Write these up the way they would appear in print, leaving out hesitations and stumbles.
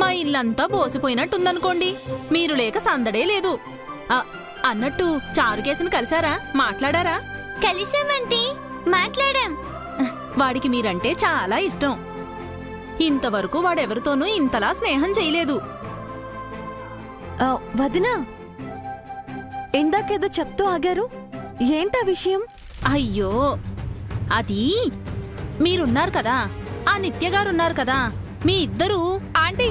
మా ఇల్లంతా బోసిపోయినట్టుందనుకోండి. మీరు లేక సందడే లేదు. అన్నట్టు చారుకేసుని కలిసారా? మాట్లాడారా? కలిసామంటీ, మాట్లాడాం. వాడికి మీరంటే చాలా ఇష్టం. ఇంతవరకు వాడెవరితోనూ ఇంతలా స్నేహం చేయలేదు. వదినా, ఇందాకేదో చెప్తూ ఆగారు, ఏంటా విషయం? అయ్యో, అది మీరున్నారు కదా, ఆ నిత్యగారున్నారు కదా, మీ ఇద్దరూ. ఆంటీ,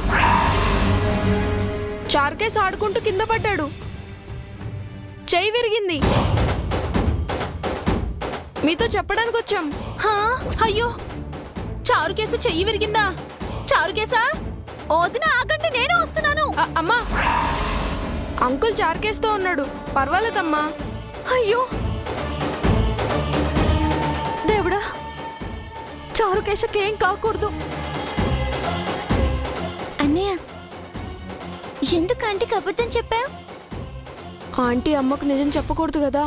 చార్కేస్ ఆడుకుంటూ కింద పడ్డాడు, చెయ్యి విరిగింది. మీతో చెప్పడానికి వచ్చాం. అయ్యో, చారుకేసు చెయ్యి విరిగిందా? చారుకేసా? వదినా ఆగండి, నేను వస్తున్నాను. అమ్మా, అంకుల్ చార్కేస్తో ఉన్నాడు, పర్వాలేదమ్మా. అయ్యో దేవుడా, చారుకేశకేం కాకూడదు. అన్నయ్య, ఎందుకు ఆంటీకి అబద్ధం చెప్పావు? ఆంటీ అమ్మకు నిజం చెప్పకూడదు కదా.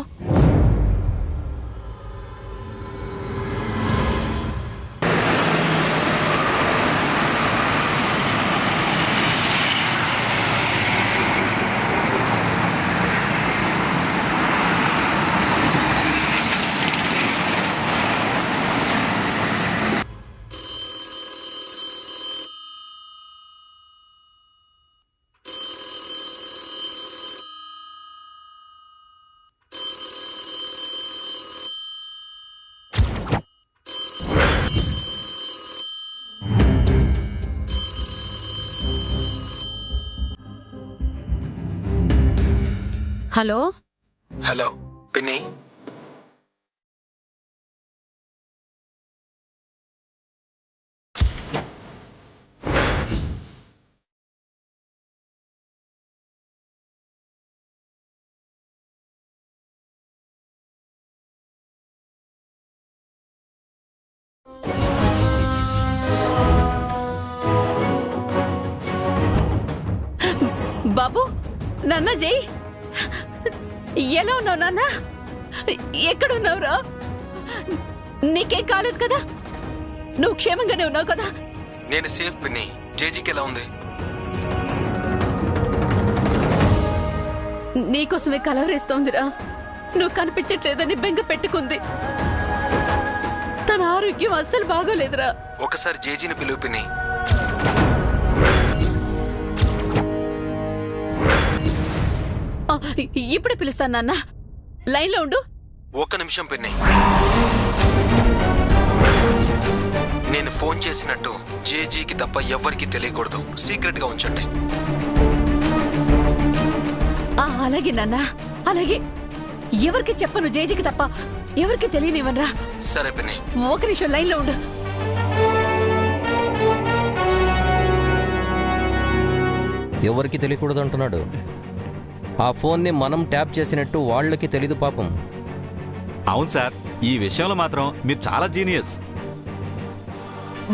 హలో హలో పిన్ని, బాబు, నాన్న జై, ఎలా ఉన్నావు నాన్న? ఎక్కడున్నావురా? నీకేం కాలేదు కదా? నువ్వు క్షేమంగానే ఉన్నావు కదా? నేను సేఫ్ పిన్ని. జేజీకి ఎలా ఉంది? నీకోసమే కలవరేస్తోందిరా. నువ్వు కనిపించట్లేదని బెంగ పెట్టుకుంది. తన ఆరోగ్యం అస్సలు బాగోలేదురా. ఒకసారి జేజీని పిలువు పిన్ని. ఇప్పుడే పిలుస్తాను నాన్న, లైన్లో ఉండు. ఒక్క నిమిషం పిన్ని. నేను ఫోన్ చేసినట్టు జేజీకి తప్ప ఎవ్వరికీ తెలియకూడదు. సీక్రెట్ గా ఉంచండి. అలాగే నాన్న, అలాగే. ఎవరికి చెప్పను, జేజీకి తప్ప ఎవరికి తెలియనివనరా. సరే పిన్ని. ఒక నిమిషం లైన్లో ఉండు. ఎవరికి తెలియకూడదు అంటున్నాడు. ఆ ఫోన్ని మనం ట్యాప్ చేసినట్టు వాళ్ళకి తెలీదు పాపం. అవును సార్, ఈ విషయంలో మాత్రం మీరు చాలా జీనియస్.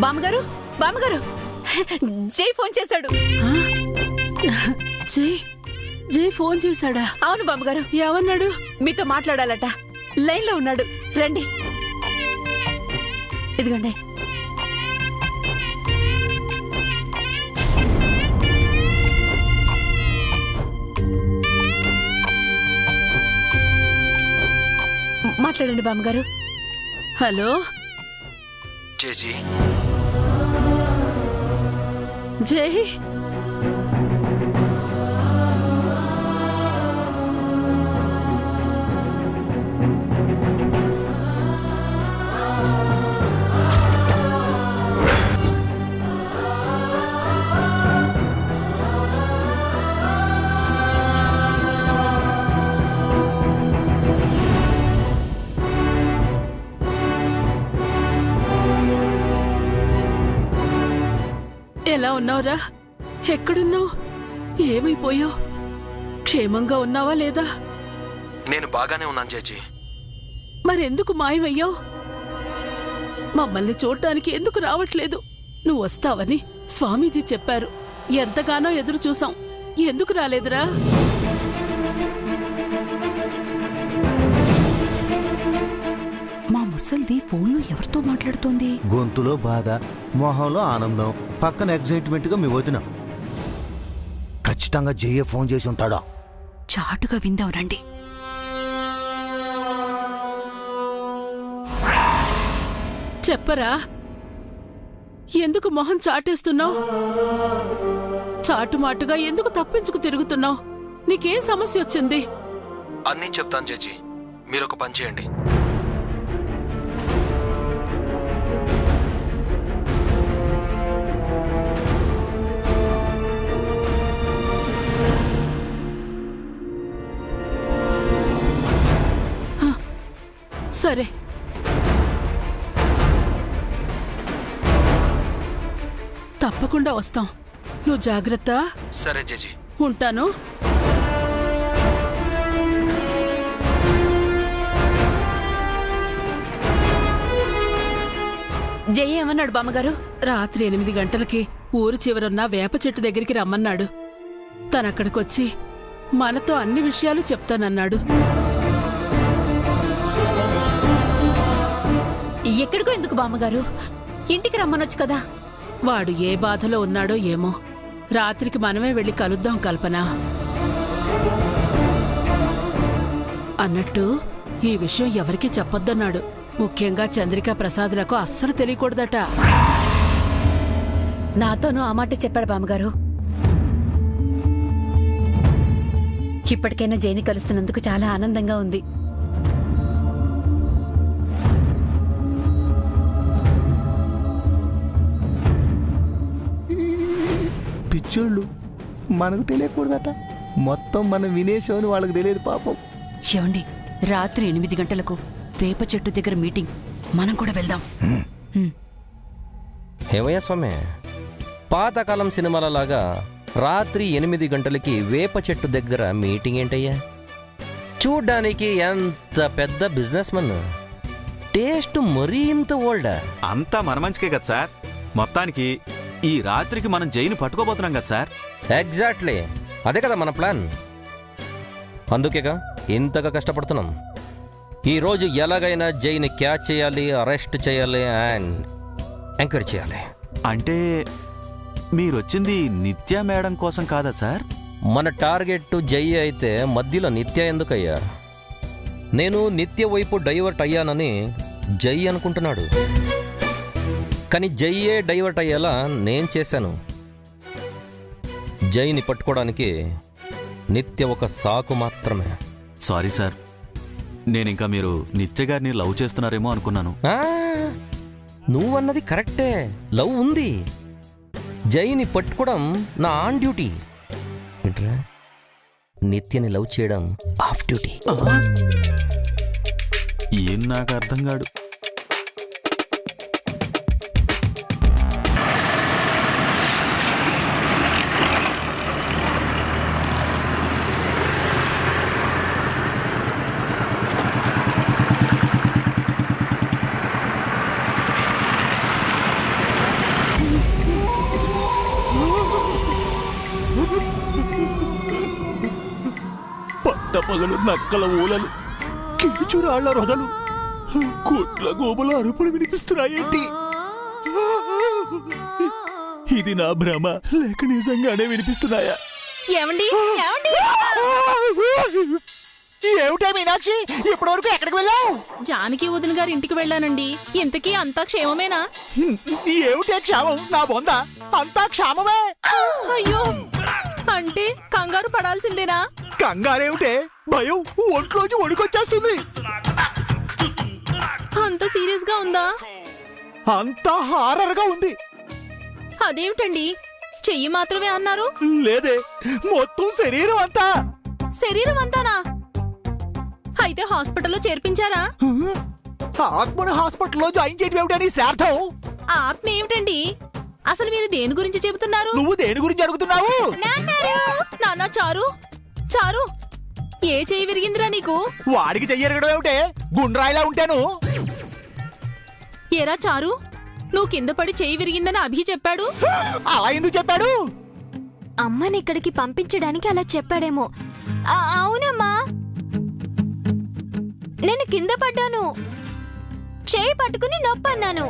బామ్మగారు, బామ్మగారు, జై ఫోన్ చేశాడు. జై ఫోన్ చేశాడా? అవును బామ్మగారు. ఏమన్నాడు? మీతో మాట్లాడాలట. లైన్లో ఉన్నాడు, రండి. ఇదిగోండి. మాట్లాడండి బామ్మగారు. Hello JG. జై, ఎలా ఉన్నావురా? ఎక్కడున్నావు? ఏమైపోయావు? క్షేమంగా ఉన్నావా లేదా? నేను బాగానే ఉన్నాను జేజీ. మరెందుకు మాయమయ్యావు? మమ్మల్ని చూడ్డానికి ఎందుకు రావట్లేదు? నువ్వు వస్తావని స్వామీజీ చెప్పారు. ఎంతగానో ఎదురు చూసాం. ఎందుకు రాలేదురా? మా ముసల్ది ఫోన్లో ఎవరితో మాట్లాడుతోంది? గొంతులో బాధ, మొహంలో ఆనందం, పక్కన ఎగ్జైట్మెంట్ గా మీ వదిన. ఖచ్చితంగా జయ్యే ఫోన్ చేసి ఉంటాడా. చాటుగా విందాం రండి. చెప్పరా, ఎందుకు మొహం చాటేస్తున్నావు? చాటుమాటుగా ఎందుకు తప్పించుకు తిరుగుతున్నావు? నీకేం సమస్య వచ్చింది? అన్నీ చెప్తాను జేజీ, మీరు ఒక పని చేయండి. సరే, తప్పకుండా వస్తాం. నువ్వు జాగ్రత్త. సరే జేజీ, ఉంటాను. జై ఏమన్నాడు బామ్మగారు? రాత్రి 8 గంటలకి ఊరు చివరున్న వేప చెట్టు దగ్గరికి రమ్మన్నాడు. తనక్కడికొచ్చి మనతో అన్ని విషయాలు చెప్తానన్నాడు. ఎక్కడికో ఎందుకు బామ్మగారు? ఇంటికి రమ్మనొచ్చు కదా. వాడు ఏ బాధలో ఉన్నాడో ఏమో. రాత్రికి మనమే వెళ్ళి కలుద్దాం కల్పన. అన్నట్టు ఈ విషయం ఎవరికీ చెప్పొద్దన్నాడు. ముఖ్యంగా చంద్రికా ప్రసాదులకు అస్సలు తెలియకూడదట. నాతోనూ ఆ మాట చెప్పాడు బామ్మగారు. ఇప్పటికైనా జైని కలుస్తున్నందుకు చాలా ఆనందంగా ఉంది. పిచ్చోళ్ళు, మనకు తెలియకూడదట. మొత్తం మనం వినేసామని వాళ్ళకి తెలియదు పాపం. ఏమండి, రాత్రి 8 గంటలకు వేప చెట్టు దగ్గర మీటింగ్. మనం కూడా వెళ్దాం. ఏమయ్యా స్వామి, పాతకాలం సినిమాలలాగా రాత్రి 8 గంటలకి వేప చెట్టు దగ్గర మీటింగ్ ఏంటయ్యా? చూడ్డానికి ఎంత పెద్ద బిజినెస్ మన్, టేస్ట్ మరీ ఇంత ఓల్డా. అంతా మన మంచికే కదా సార్. మొత్తానికి ఈ రాత్రికి మనం జైని పట్టుకోబోతున్నాం కదా సార్. ఎగ్జాక్ట్లీ, అదే కదా మన ప్లాన్. అందుకేగా ఇంతగా కష్టపడుతున్నాం. ఈరోజు ఎలాగైనా జైని క్యాచ్ చేయాలి, అరెస్ట్ చేయాలి అండ్ ఎంక్వైరీ చేయాలి. అంటే మీరొచ్చింది నిత్య మేడం కోసం కాదా సార్? మన టార్గెట్ జై అయితే మధ్యలో నిత్య ఎందుకయ్యా? నేను నిత్య వైపు డైవర్ట్ అయ్యానని జై అనుకుంటున్నాడు. కానీ జైయే డైవర్ట్ అయ్యేలా నేను చేశాను. జైని పట్టుకోవడానికి నిత్య ఒక సాకు మాత్రమే. సారీ సార్, నేనింకా మీరు నిత్య గారిని లవ్ చేస్తున్నారేమో అనుకున్నాను. నువ్వన్నది కరెక్టే, లవ్ ఉంది. జైని పట్టుకోవడం నా ఆన్ డ్యూటీ. ఏంట్రా, నిత్యని లవ్ చేయడం ఆఫ్ డ్యూటీ. ఏం నాకు అర్థం కాడు. పట్టపగలు నక్కల ఊలలు, కీచురాళ్ల రొదలు, కోట్ల గోబుల అరుపులు వినిపిస్తున్నాయేంటి? ఇది నా భ్రమ లేక నిజంగానే వినిపిస్తున్నాయా? ఏమండి ఏమండి, ఏమిటా మీనాక్షి, ఇప్పటివరకు ఎక్కడికి వెళ్ళావు? జానకి వదిన గారి ఇంటికి వెళ్ళానండి. ఇంతకీ అంతా క్షేమమేనా? ఏమిటే క్షేమం? నా బొంద అంతా క్షేమమే. అయ్యో, అంటే కంగారు పడాల్సిందేనా? కంగారేమిటే, భయం ఒంట్లోంచి వణుకొచ్చేస్తుంది. అంత సీరియస్ గా ఉందా? అంతా హారర్ గా ఉంది. అదేమిటండి, చెయ్యి మాత్రమే అన్నారు? లేదే, మొత్తం శరీరం అంతా. శరీరం అంతానా? అయితే హాస్పిటల్లో చేర్పించారా? ఆత్మను హాస్పిటల్లో జాయిన్ చేయడం ఏమిటని శ్రార్థం? ఆత్మ ఏమిటండి? అసలు మీరు దేని గురించి చెబుతున్నారు? నువ్వు దేని గురించి అడుగుతున్నావు? నాన్న, చారు చారు, ఏ చెయ్యి విరిగిందిరా నీకు? వాడికి చెయ్యరగడం ఏమిటే, గుండ్రాయిలా ఉంటాను. ఏరా చారు, నువ్వు కింద పడి చెయ్యి విరిగిందని అభి చెప్పాడు. అలా ఎందుకు చెప్పాడు? అమ్మని ఇక్కడికి పంపించడానికి అలా చెప్పాడేమో. అవునమ్మా, నేను కింద పడ్డాను, చేయి పట్టుకుని నొప్పన్నాను.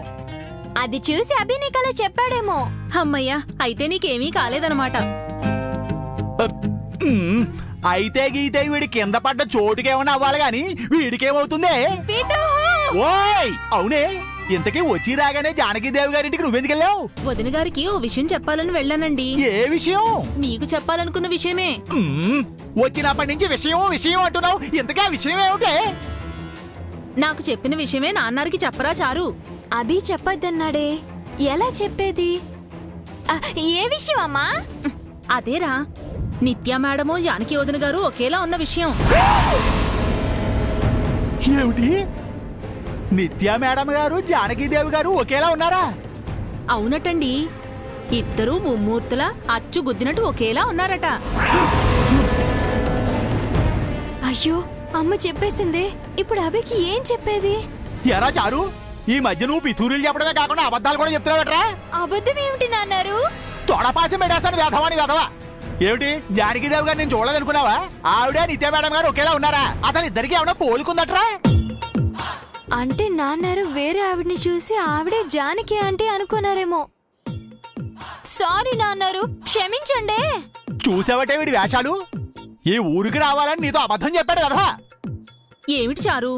అది చూసి అభి నీకు అలా చెప్పాడేమో. అమ్మయ్యా, అయితే నీకేమీ కాలేదన్నమాట. అయితే గీతే వీడి కింద పడ్డ చోటుకేమన్నా అవ్వాలి గాని వీడికేమవుతుంది? ఓయ్ అవునే, ఇంతకీ వచ్చి రాగానే జానకీదేవి గారింటికి నువ్వెందుకెళ్ళావు? వదిన గారికి ఓ విషయం చెప్పాలని వెళ్ళానండి. ఏ విషయం? మీకు చెప్పాలనుకున్న విషయమే. వచ్చినప్పటి నుంచి విషయం విషయం అంటున్నావు, ఇంతకీ ఆ విషయం ఏమిటే? నాకు చెప్పిన విషయమే నాన్నకి చెప్పరా చారు? అభి చెప్పొద్దన్నాడే, ఎలా చెప్పేది? ఏ విషయం అమ్మా? అదేరా, నిత్య మేడము జానకి వదిన గారు ఒకేలా ఉన్న విషయం. ఏమిటి? నిత్యా మేడం గారు జానకీదేవి గారు ఒకేలా ఉన్నారా? అవునటండి, ఇద్దరూ ముమ్మూర్తుల అచ్చు గుద్దినట్టు ఒకేలా ఉన్నారట. అయ్యో, అమ్మ చెప్పేసిందే, ఇప్పుడు అభికి ఏం చెప్పేది? ఎరా చారు, ఈ మధ్య నువ్వు పితూరులు చెప్పడమే కాకుండా అబద్ధాలు కూడా చెప్తున్నావట్రా? అబద్ధం ఏమిటి నాన్నారు? తొడపాసి మెడేస్తాను వేధవాని వేధవా. ఏమిటి, జానకీదేవి గారు నేను చూడలేదనుకున్నావా? ఆవిడ నిత్యా మేడం గారు ఒకేలా ఉన్నారా? అసలు ఇద్దరికి ఏమన్నా పోలుకుందట్రా? అంటే నాన్నారు వేరే ఆవిడ్ని చూసి ఆవిడే జానకి అంటే అనుకున్నారేమో. సారీ నాన్నారు, క్షమించండి. చూసావటే వీడి వేషాలు. ఈ ఊరికి రావాలని నీతో అబద్ధం చెప్పాడు కదా. ఏమిటి చారు,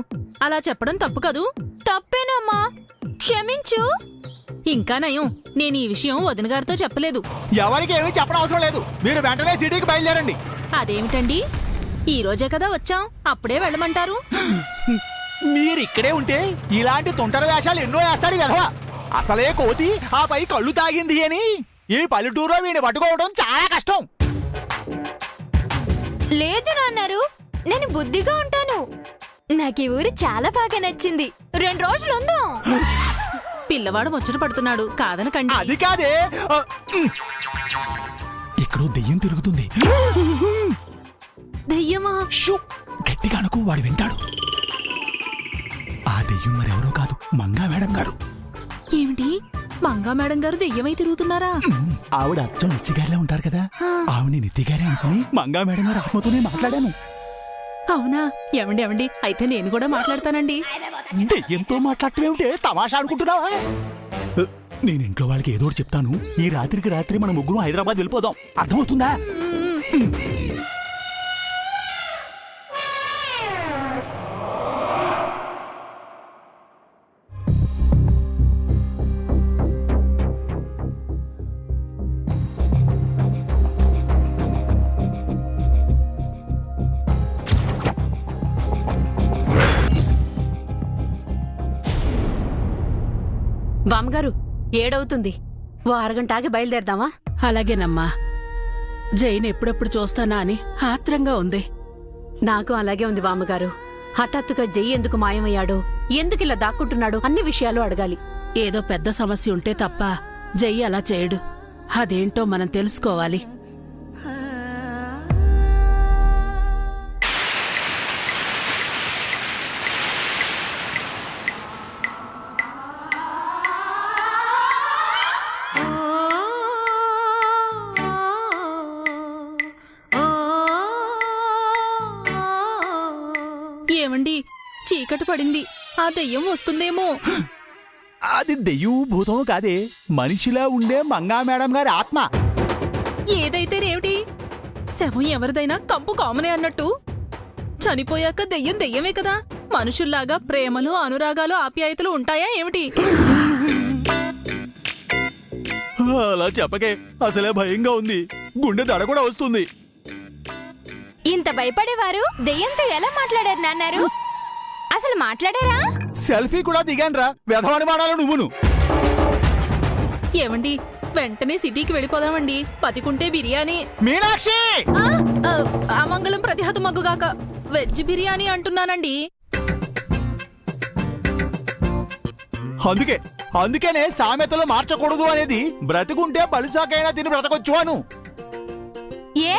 అలా చెప్పడం తప్పు కదూ? తప్పేనమ్మా, క్షమించు. ఇంకా నయం, నేను ఈ విషయం వదిన గారితో చెప్పలేదు. ఎవరికి ఏమీ చెప్పడం అవసరం లేదు, మీరు వెంటనే సిటీకి బయలుదేరండి. అదేమిటండి, ఈ రోజే కదా వచ్చాం, అప్పుడే వెళ్ళమంటారు? మీరిక్కడే ఉంటే ఇలాంటి తొంటర వేషాలు ఎన్నో వేస్తాడు కదా. అసలే కోతి, ఆ పై కళ్ళు తాగింది అని ఈ పల్లెటూరులో వీడిని పట్టుకోవడం చాలా కష్టం. లేదు నాన్నారు, నేను బుద్ధిగా ఉంటాను. నాకు ఈ ఊరు చాలా బాగా నచ్చింది. 2 రోజులు ఉందాం. పిల్లవాడు ముచ్చట పడుతున్నాడు, కాదనకండి. అది కాదే, ఎక్కడో దెయ్యం తిరుగుతుంది. దెయ్యమా? గట్టిగా అనుకో, వాడు వింటాడు. ఆ దెయ్యం మరెవరో కాదు, మంగా మేడం గారు. ఏమిటి, మంగా మేడం గారు దెయ్యమై తిరుగుతున్నారా? ఆవిడ అచ్చం నిత్యగారిలా ఉంటారు కదా, ఆవిడ నిత్యగారే అనుకుని మంగా మేడం గారు ఆత్మతోనే మాట్లాడాను. అవునా? ఎవండి, అయితే నేను కూడా మాట్లాడతానండి. దెయ్యంతో మాట్లాడటమేమిటే, తమాషా అనుకుంటున్నావా? నేను ఇంట్లో వాళ్ళకి ఏదో ఒకటి చెప్తాను. ఈ రాత్రికి రాత్రి మన ముగ్గురు హైదరాబాద్ వెళ్ళిపోదాం, అర్థమవుతుందా? బామ్మగారు, 7 అవుతుంది. ఓ అరగంట ఆగి బయలుదేరదామా? అలాగేనమ్మా. జైన్ ఎప్పుడెప్పుడు చూస్తానా అని ఆత్రంగా ఉంది. నాకు అలాగే ఉంది బామ్మగారు. హఠాత్తుగా జై ఎందుకు మాయమయ్యాడో, ఎందుకు ఇలా దాక్కుంటున్నాడో అన్ని విషయాలు అడగాలి. ఏదో పెద్ద సమస్య ఉంటే తప్ప జై అలా చేయడు. అదేంటో మనం తెలుసుకోవాలి. ఏమండి, చీకటి పడింది, ఆ దెయ్యం వస్తుందేమో. అది దెయ్యం భూతం కాదే, మనిషిలా ఉండే మంగా మేడం గారి ఆత్మ. ఏదైతేనేమిటి, శవం ఎవరిదైనా కంపు కామనే అన్నట్టు. చనిపోయాక దెయ్యం దెయ్యమే కదా, మనుషుల్లాగా ప్రేమలు, అనురాగాలు, ఆప్యాయతలు ఉంటాయా ఏమిటి? అలా చెప్పకే, అసలే భయంగా ఉంది, గుండె దడ కూడా వస్తుంది. ఇంత భయపడేవారు దెయ్యంతో ఎలా మాట్లాడారు నాన్నారు? అసలు మాట్లాడారా? సెల్ఫీ కూడా దిగాన్రా, వెధవాని మాడాలి నువ్వును. ఏమండి, వెంటనే సిటీకి వెళ్ళిపోదామండి. బతికుంటే బిర్యానీ. మీనాక్షి! అమంగళం ప్రతిహతమగ్గుగాక, వెజ్ బిర్యానీ అంటున్నానండి. అందుకేనే సామెతలు మార్చకూడదు అనేది. బ్రతుకుంటే పలుసాకైనా తిని బ్రతకొచ్చు అను. ఏ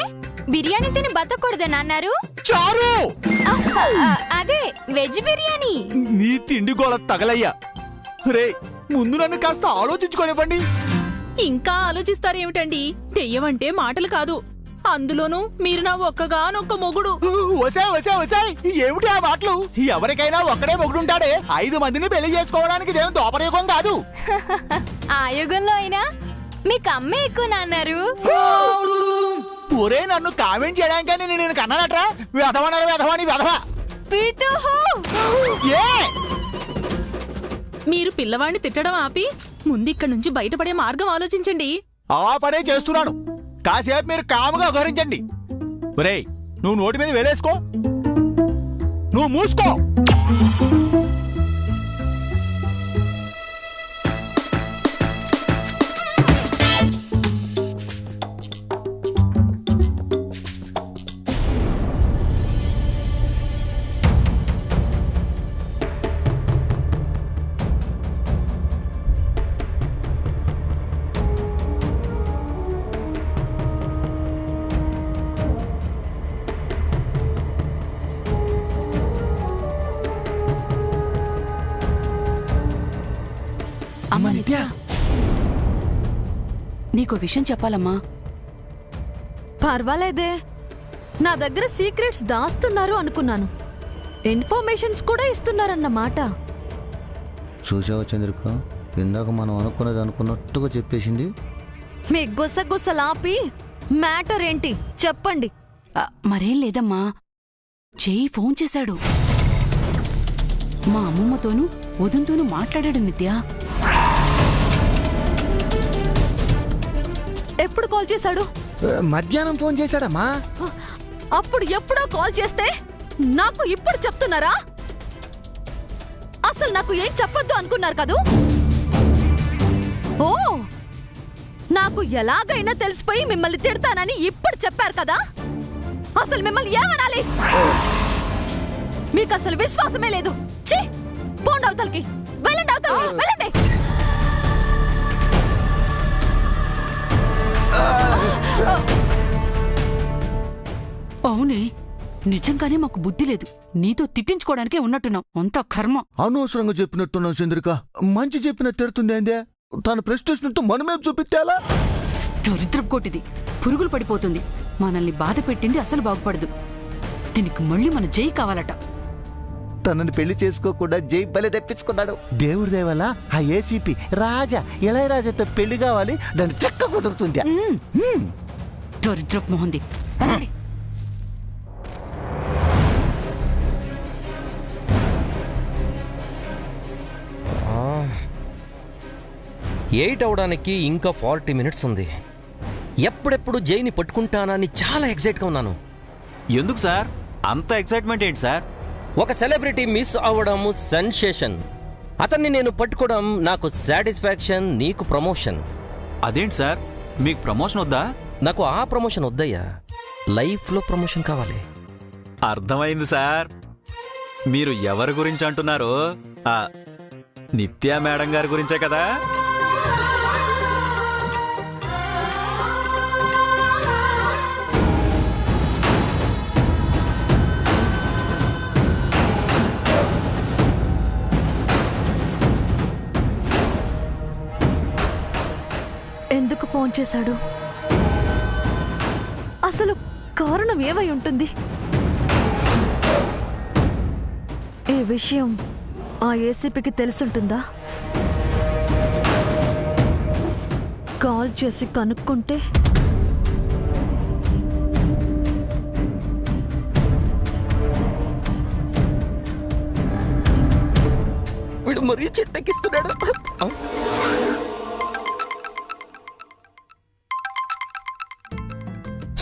బిర్యానీ తిని బతకూడదే నాన్నారు? చారు! అదే వెజ్ బిర్యానీ. నీ తిండి గోల తగలయ్యా. రే, ముందు నన్ను కాస్త ఆలోచించుకోనివ్వండి. ఇంకా ఆలోచిస్తారేమిటండి? దెయ్యమంటే మాటలు కాదు, అందులోనూ మీరు నా ఒక్కగానొక్క మొగుడు. ఏమిటి ఆ మాటలు? ఎవరికైనా ఒక్కడే మొగుడుంటాడే, 5 మందిని పెళ్లి చేసుకోవడానికి ఇదేం దోపరయుగం కాదు. ఆ యుగంలో అయినా మీకు అమ్మే ఎక్కువ నాన్నారు. ఒరే నన్ను కామెంట్ చేయడానికని నేను కన్నానట్రా. వెధవనరు వెధవాని వెధవ. ఏ మీరు పిల్లవాడిని తిట్టడం ఆపి ముందిక్కడి నుంచి బయటపడే మార్గం ఆలోచించండి. ఆ పనే చేస్తున్నాను. కాసేపు మీరు కాముగా వ్యవహరించండి. ఒరేయ్ నువ్వు నోటి మీద వేలేసుకో. నువ్వు మూసుకో. అమ్మా నిత్య, నీకో విషయం చెప్పాలమ్మా. పర్వాలేదే, నా దగ్గర సీక్రెట్స్ దాస్తున్నారు అనుకున్నాను. ఇన్ఫర్మేషన్స్ కూడా ఇస్తున్నారన్నమాట. చూసావా చంద్రిక, ఇందాక మనం అనుకున్నది అనుకున్నట్టుగా చెప్పేసింది. మీ గుసగుసలాపి మ్యాటర్ ఏంటి చెప్పండి. మరేం లేదమ్మా, చెయ్యి ఫోన్ చేశాడు. మా అమ్మమ్మతోనూ వదంతోనూ మాట్లాడాడు నిత్య. ఎప్పుడు కాల్ చేశాడు? మధ్యాహ్నం ఫోన్ చేశాడమ్మా. అప్పుడు ఎప్పుడో కాల్ చేస్తే నాకు ఇప్పుడు చెప్తున్నారా? అసలు నాకు ఏం చెప్పొద్దు అనుకున్నారు కదూ? ఓ, నాకు ఎలాగైనా తెలిసిపోయి మిమ్మల్ని తిడతానని ఇప్పుడు చెప్పారు కదా. అసలు మిమ్మల్ని ఏమనాలి? మీకు అసలు విశ్వాసమే లేదు. ఛీ, పోండి అవతలకి. వెళ్ళండి అవతలకి, వెళ్ళండి. అవునే, నిజంగానే మాకు బుద్ధి లేదు. నీతో తిట్టించుకోవడానికే ఉన్నట్టున్నాం. అంత కర్మ. అనవసరంగా చెప్పినట్టున్నాం చంద్రిక. మంచి చెప్పినట్టు తిడుతుంది ఏందే. తన ప్రెస్టేషన్తో మనమే చూపిత్తేలా. దరిద్రపు కొట్టిది, పురుగులు పడిపోతుంది. మనల్ని బాధ పెట్టింది అసలు బాగుపడదు. దీనికి మళ్ళీ మన జై కావాలట. తనని పెళ్లి చేసుకోకుండా జై బలి తెప్పించుకున్నాడు. దేవుడి దేవల్ల ఆ ఏసీపీ రాజా ఇళయరాజాతో పెళ్లి కావాలి. దాన్ని చక్క కుదురుతుంది. దరిద్రపు మొహంది. 8 అవడానికి ఇంకా 40 మినిట్స్ ఉంది. ఎప్పుడెప్పుడు జైని పట్టుకుంటానని చాలా ఎక్సైట్గా ఉన్నాను. ఎందుకు సార్ అంత ఎక్సైట్మెంట్ ఏంటి సార్? ఒక సెలబ్రిటీ మిస్ అవ్వడం సెన్సేషన్. అతన్ని నేను పట్టుకోవడం నాకు సాటిస్ఫాక్షన్, నీకు ప్రమోషన్. అదేంటి సార్, మీకు ప్రమోషన్ వద్దా? నాకు ఆ ప్రమోషన్ వద్దయ్యా, లైఫ్లో ప్రమోషన్ కావాలి. అర్థమైంది సార్. మీరు ఎవరి గురించి అంటున్నారు? నిత్యా మేడం గారి గురించే కదా? ఎందుకు ఫోన్ చేశాడు? అసలు కారణం ఏమై ఉంటుంది? ఈ విషయం ఆ ఏసీపీకి తెలుసుంటుందా? కాల్ చేసి కనుక్కుంటే వీడు మరీ చెట్టెక్కిస్తున్నాడు.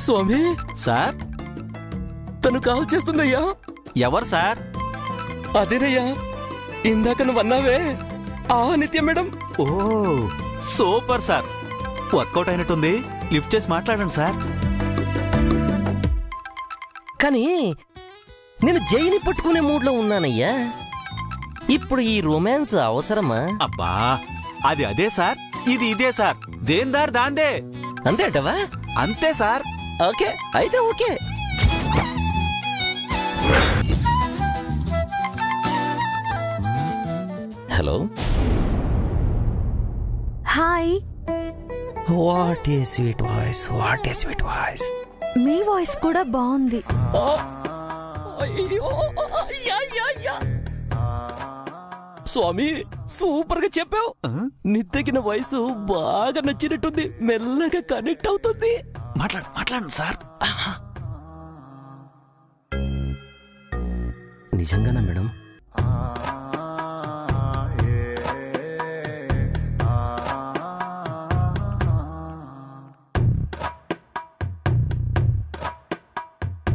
స్వామి సార్, తను కాల్ చేస్తుందయ్యా. ఎవరు సార్? అదేనయ్యా, ఇందాక నువ్వు అన్నావే ఆ నిత్య మేడం. ఓ సూపర్ సార్, వర్కౌట్ అయినట్టుంది. లిఫ్ట్ చేసి మాట్లాడండి సార్. కానీ నేను జైని పట్టుకునే మూడ్లో ఉన్నానయ్యా. ఇప్పుడు ఈ రొమాన్స్ అవసరమా? అబ్బా, అది అదే సార్, ఇది ఇదే సార్. దేని దారి దాందే. అంతేటవా? అంతే సార్. ఓకే అయితే okay. Hello, hi. What a sweet voice, what a sweet voice. Me voice కూడా బాగుంది. స్వామి సూపర్ గా చెప్పావు. నిత్యకి నా వయసు బాగా నచ్చినట్టుంది, మెల్లగా కనెక్ట్ అవుతుంది. మాట్లాడండి సార్. నిజంగానా మేడం?